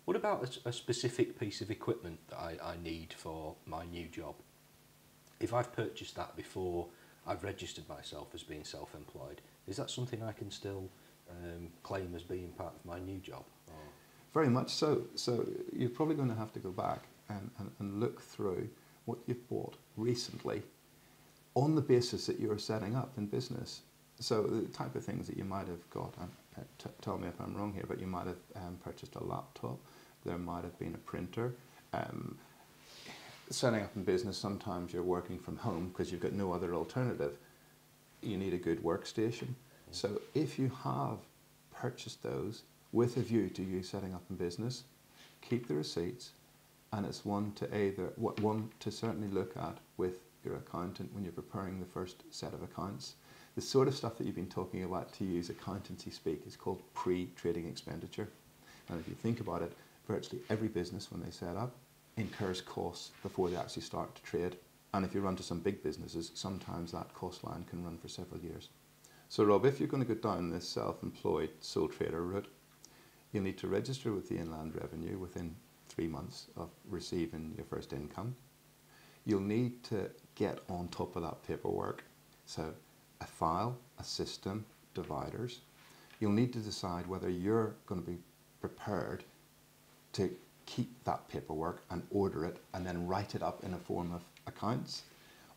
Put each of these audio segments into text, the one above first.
What about a specific piece of equipment that I need for my new job? If I've purchased that before I've registered myself as being self-employed, is that something I can still claim as being part of my new job? Or? Very much so. So you're probably going to have to go back and look through what you've bought recently on the basis that you're setting up in business. So the type of things that you might have got, tell me if I'm wrong here, but you might have purchased a laptop, there might have been a printer. Setting up in business, sometimes you're working from home because you've got no other alternative. You need a good workstation. So if you have purchased those with a view to you setting up in business, keep the receipts, and it's one to certainly look at with your accountant when you're preparing the first set of accounts. The sort of stuff that you've been talking about, to use accountancy speak, is called pre-trading expenditure. And if you think about it, virtually every business when they set up incurs costs before they actually start to trade. And if you run to some big businesses, sometimes that cost line can run for several years. So Rob, if you're going to go down this self-employed sole trader route, you'll need to register with the Inland Revenue within 3 months of receiving your first income. You'll need to get on top of that paperwork. So a file, a system, dividers. You'll need to decide whether you're going to be prepared to keep that paperwork and order it and then write it up in a form of accounts,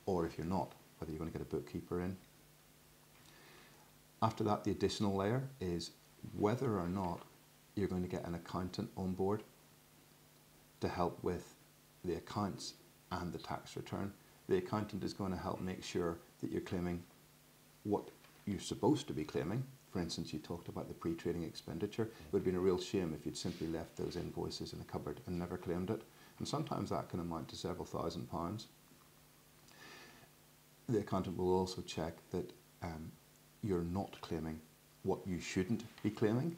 or if you're not, whether you're going to get a bookkeeper in. After that, the additional layer is whether or not you're going to get an accountant on board to help with the accounts and the tax return. The accountant is going to help make sure that you're claiming what you're supposed to be claiming. For instance, you talked about the pre-trading expenditure. It would have been a real shame if you'd simply left those invoices in a cupboard and never claimed it. And sometimes that can amount to several £1,000s. The accountant will also check that you're not claiming what you shouldn't be claiming,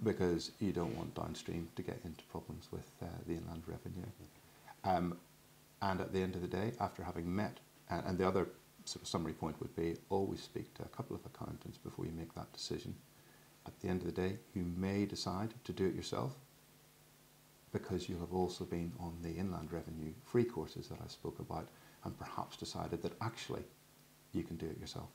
because you don't want downstream to get into problems with the Inland Revenue. And at the end of the day, after having met, and the other sort of summary point would be, always speak to a couple of accountants before you make that decision. At the end of the day, you may decide to do it yourself, because you'll have also been on the Inland Revenue free courses that I spoke about, and perhaps decided that actually you can do it yourself.